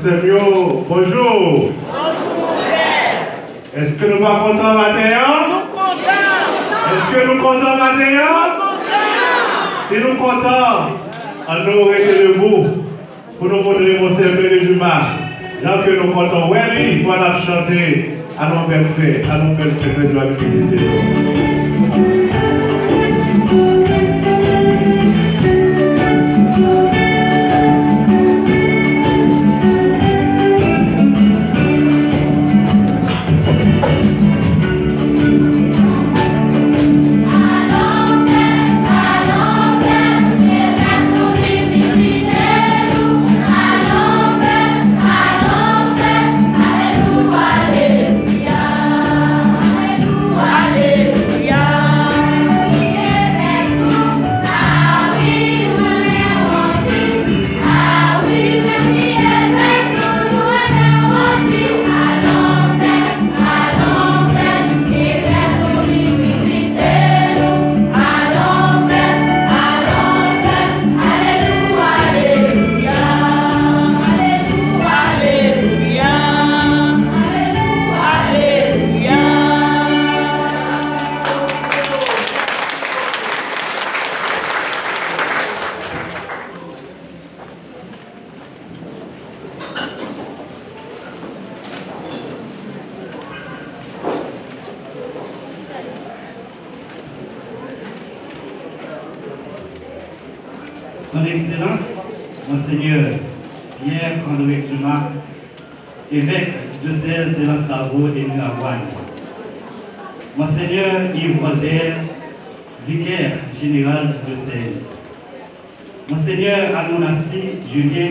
Samuel, bonjour. Bonjour, frère. Est-ce que nous sommes contents matin? Nous contents. Est-ce que nous contents matin? Contents. Si nous contents, on nous rester debout pour nous montrer mon service du mal. Donc nous contents, oui, voilà chanter à nos belles fêtes, à nos belles fêtes de la visite. Son Excellence, Monseigneur Pierre-André Dumas, évêque diocèse de la Savoie et de la Voile. Monseigneur Yves Walder, vicaire général diocèse. Monseigneur Amonassi Julien,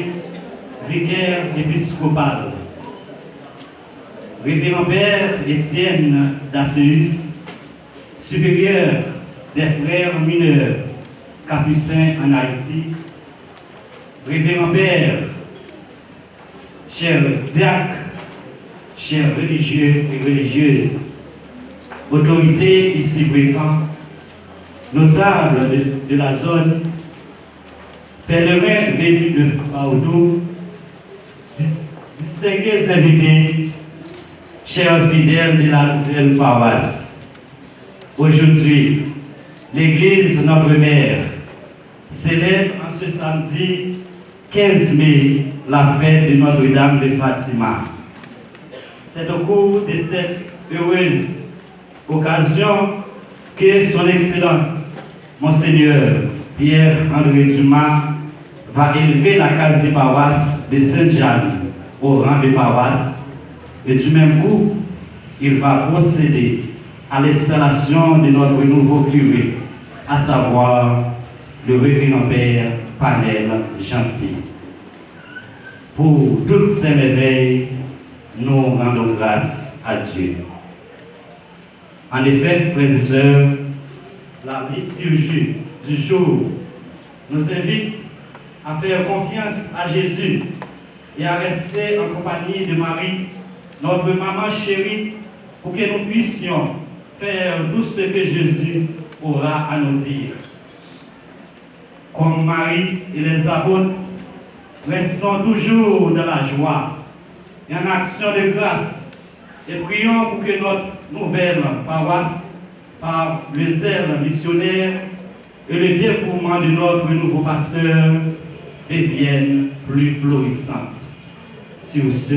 vicaire épiscopal. Révérend Père Étienne Dasseus, supérieur des frères mineurs capucins en Haïti. Révérend Père, chers diacres, chers religieux et religieuses, autorités ici présents, notables de la zone, pèlerins venus de partout, distingués invités, chers fidèles de la nouvelle paroisse. Aujourd'hui, l'Église Notre-Mère célèbre en ce samedi 15 mai la fête de Notre-Dame de Fatima. C'est au cours de cette heureuse occasion que Son Excellence, Monseigneur Pierre-André Dumas, va élever la quasi-paroisse de Sainte-Jeanne au rang de paroisse, et du même coup, il va procéder à l'installation de notre nouveau curé, à savoir le révérend Père Panel Gentil. Pour toutes ces merveilles, nous rendons grâce à Dieu. En effet, frères et sœurs, la liturgie du jour nous invite à faire confiance à Jésus et à rester en compagnie de Marie, notre maman chérie, pour que nous puissions faire tout ce que Jésus aura à nous dire. Comme Marie et les apôtres, restons toujours dans la joie et en action de grâce et prions pour que notre nouvelle paroisse, par le zèle missionnaire et le dévouement de notre nouveau pasteur, devienne plus florissante. Sur ce,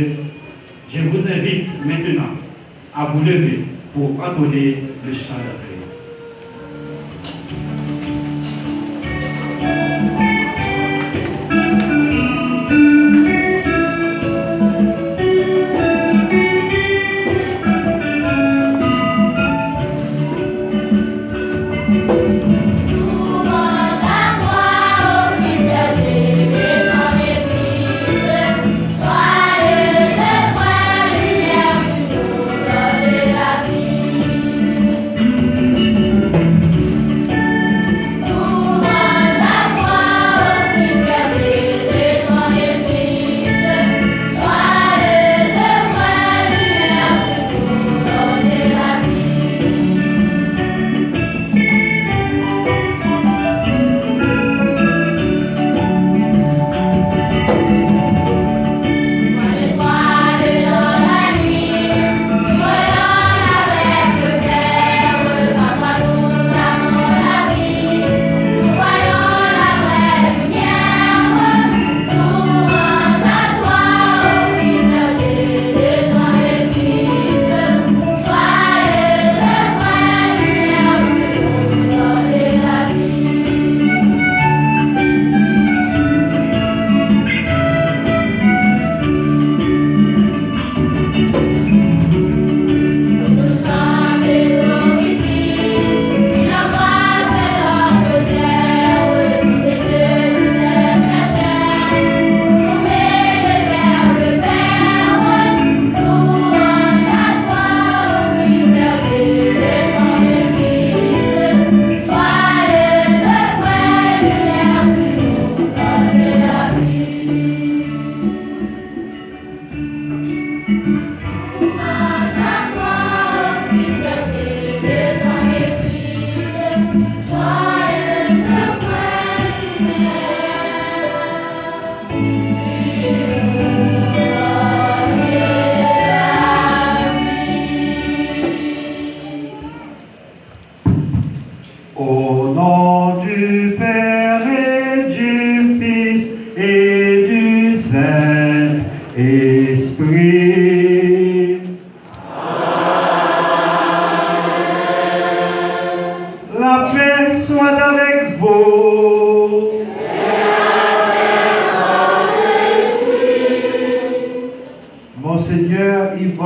je vous invite maintenant à vous lever pour entonner le chant d'après. Louange à toi.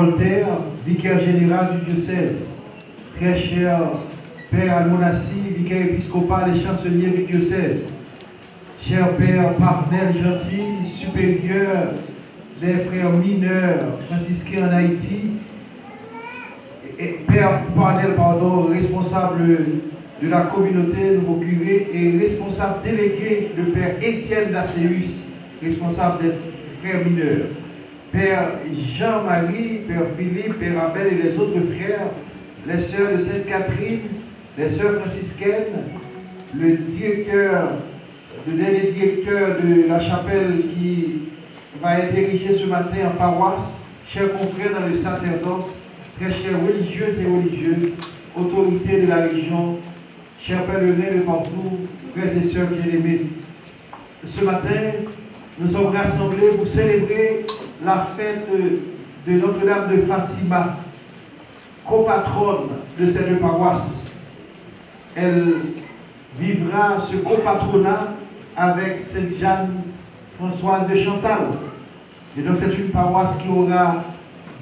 Voltaire, vicaire général du diocèse. Très cher Père Almonassi, vicaire épiscopal et chancelier du diocèse. Cher Père Parnel Gentil, supérieur des frères mineurs franciscains en Haïti. Et Père Parnel, responsable de la communauté nouveau curé et responsable délégué, le Père Étienne Dacéus, responsable des frères mineurs. Père Jean-Marie, Père Philippe, Père Abel et les autres frères, les sœurs de Sainte-Catherine, les sœurs franciscaines, le dernier directeur de la chapelle qui va être érigé ce matin en paroisse, chers confrères dans le sacerdoce, très chers religieuses et religieux, autorités de la région, chers pèlerins de partout, frères et sœurs bien-aimés. Ce matin, nous sommes rassemblés pour célébrer la fête de Notre-Dame de Fatima, copatronne de cette paroisse. Elle vivra ce copatronat avec Sainte Jeanne Françoise de Chantal. Et donc c'est une paroisse qui aura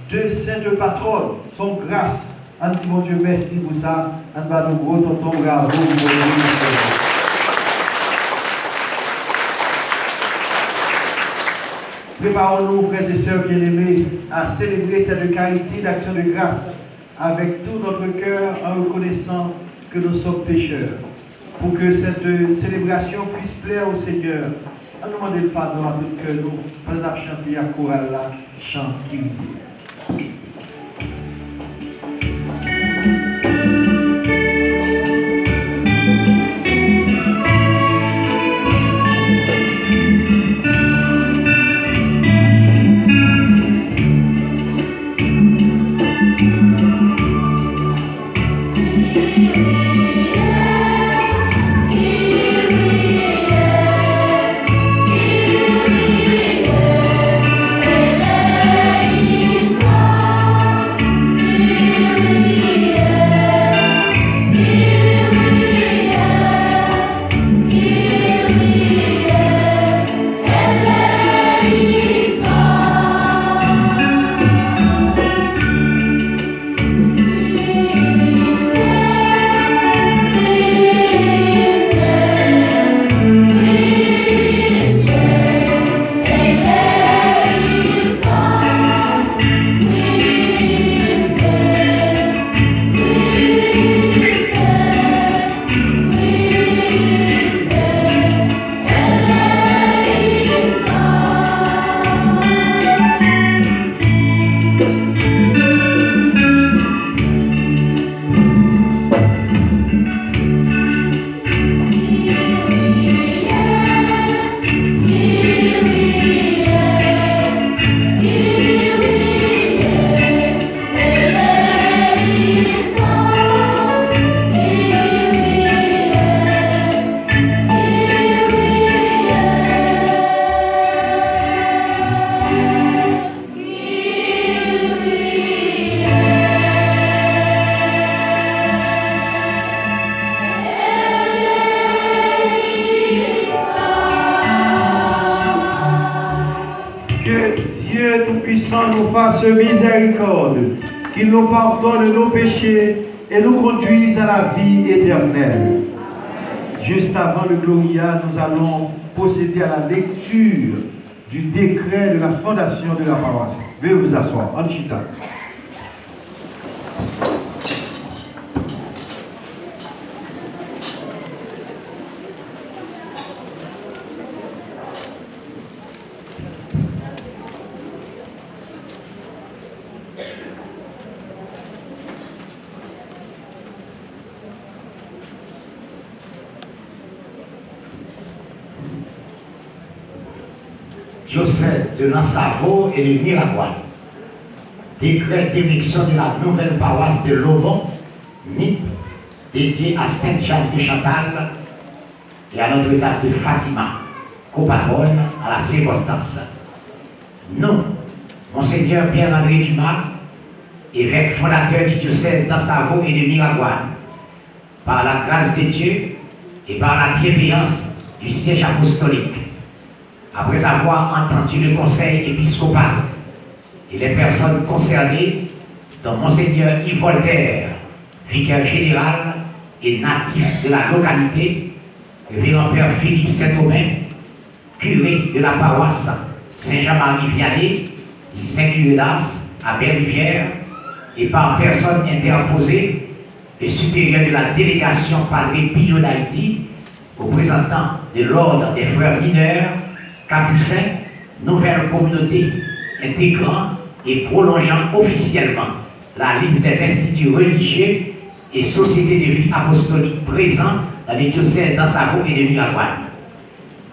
deux saintes patronnes, son grâce. En dit mon Dieu, merci pour ça. En bas de gros tonton, bravo. Préparons-nous, frères et sœurs bien-aimés, à célébrer cette Eucharistie d'action de grâce avec tout notre cœur en reconnaissant que nous sommes pécheurs. Pour que cette célébration puisse plaire au Seigneur, on demande le pardon à tout cœur nous, pendant la chanter à chorale là, chant qui dit. Nous fasse miséricorde, qu'il nous pardonne nos péchés et nous conduise à la vie éternelle. Juste avant le Gloria, nous allons procéder à la lecture du décret de la fondation de la paroisse. Veuillez vous asseoir. Anchita. Diocèse de Nassau et de Nicaragua. Décret d'élection de la nouvelle paroisse de Lobon, NIP, dédiée à Sainte Jeanne de Chantal et à Notre-Dame de Fatima, copatronne à la circonstance. Nous, Monseigneur Pierre-André Dumas, évêque fondateur du diocèse d'Assavo et de Nicaragua, par la grâce de Dieu et par la bienveillance du siège apostolique, après avoir entendu le conseil épiscopal et les personnes concernées, dont Monseigneur Yves Voltaire, vicaire général et natif de la localité, révérend Père Philippe Saint-Aubin, curé de la paroisse Saint-Jean-Marie-Vianney, du Saint-Curé-d'Ars à Belle-Rivière, et par personne interposée, le supérieur de la délégation Padre Pio d'Haïti, représentant de l'ordre des frères mineurs, capucins, nouvelle communauté, intégrant et prolongeant officiellement la liste des instituts religieux et sociétés de vie apostolique présents dans les diocèses d'Ansavo et de Miragoâne.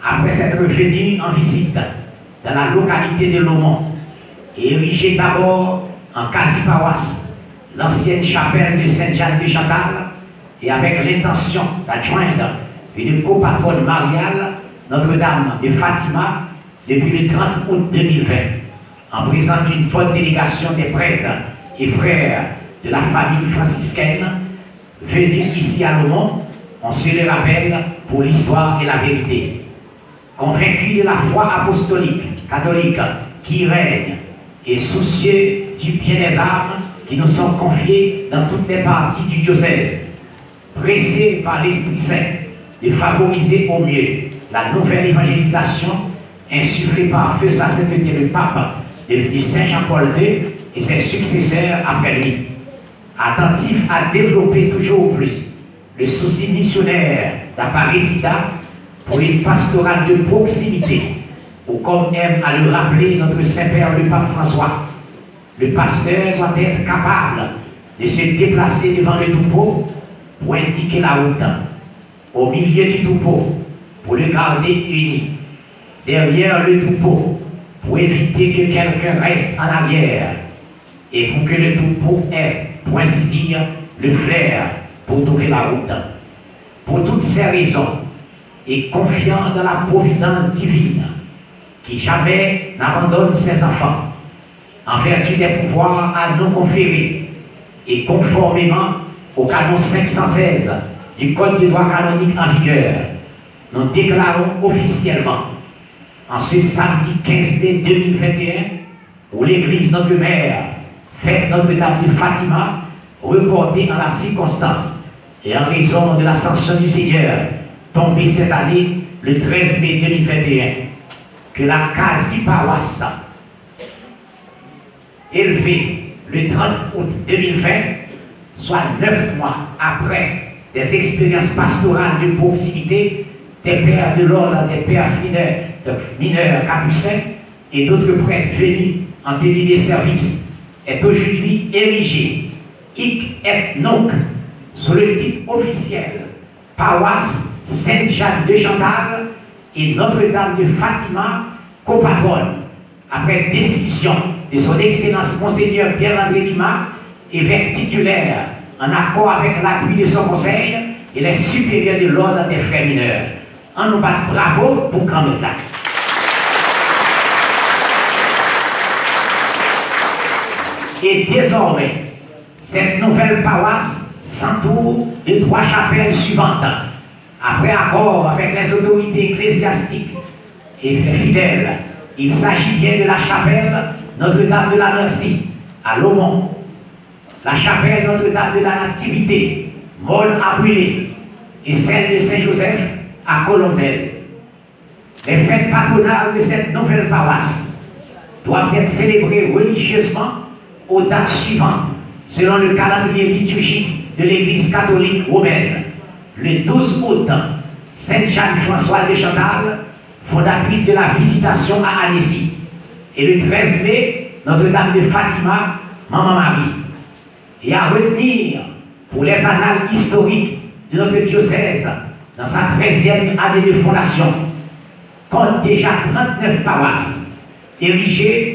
Après s'être venu en visite dans la localité de Lomont, et érigé d'abord en quasi-paroisse l'ancienne chapelle de Sainte-Jeanne de Chantal, et avec l'intention d'adjoindre une copatronne mariale, Notre-Dame de Fatima, depuis le 30 août 2020, en présence d'une forte délégation des prêtres et frères de la famille franciscaine, venus ici à Lomont, on se le rappelle pour l'histoire et la vérité. Convaincus de la foi apostolique, catholique, qui règne, et soucieux du bien des âmes qui nous sont confiées dans toutes les parties du diocèse, pressés par l'Esprit Saint de favoriser au mieux la nouvelle évangélisation insufflée par feu sa sainteté le pape, devenu Saint Jean-Paul II et ses successeurs après lui, attentif à développer toujours plus le souci missionnaire d'Aparecida pour une pastorale de proximité, ou comme aime à le rappeler notre Saint-Père le Pape François, le pasteur doit être capable de se déplacer devant le troupeau pour indiquer la route, au milieu du troupeau pour le garder uni, derrière le troupeau pour éviter que quelqu'un reste en arrière, et pour que le troupeau ait, pour ainsi dire, le flair pour trouver la route. Pour toutes ces raisons, et confiant dans la providence divine, qui jamais n'abandonne ses enfants, en vertu des pouvoirs à nous conférer, et conformément au canon 516 du Code du droit canonique en vigueur, nous déclarons officiellement, en ce samedi 15 mai 2021, où l'Église Notre Mère fête Notre-Dame de Fatima, reportée en la circonstance et en raison de l'ascension du Seigneur, tombée cette année le 13 mai 2021, que la quasi-paroisse, élevée le 30 août 2020, soit 9 mois après des expériences pastorales de proximité des pères de l'ordre des pères mineurs capucins et d'autres prêtres venus en tenue des services, est aujourd'hui érigée, hic et nunc, sous le titre officiel paroisse Sainte-Jeanne de Chantal et Notre-Dame de Fatima, copatronne, après décision de son Excellence Monseigneur Pierre-André Dumas, évêque titulaire, en accord avec l'appui de son conseil et les supérieurs de l'ordre des frères mineurs. On nous bat bravo pour grand Notre-Dame. Et désormais, cette nouvelle paroisse s'entoure de 3 chapelles suivantes. Après accord avec les autorités ecclésiastiques et les fidèles, il s'agit bien de la chapelle Notre-Dame de la Merci à Lomont, la chapelle Notre-Dame de la Nativité, Molle à Brûlé, et celle de Saint-Joseph à Colombelle. Les fêtes patronales de cette nouvelle paroisse doivent être célébrées religieusement aux dates suivantes, selon le calendrier liturgique de l'Église catholique romaine. Le 12 août, Sainte Jeanne Françoise de Chantal, fondatrice de la Visitation à Annecy. Et le 13 mai, Notre-Dame de Fatima, Maman Marie. Et à retenir pour les annales historiques de notre diocèse, dans sa 13e année de fondation, compte déjà 39 paroisses érigées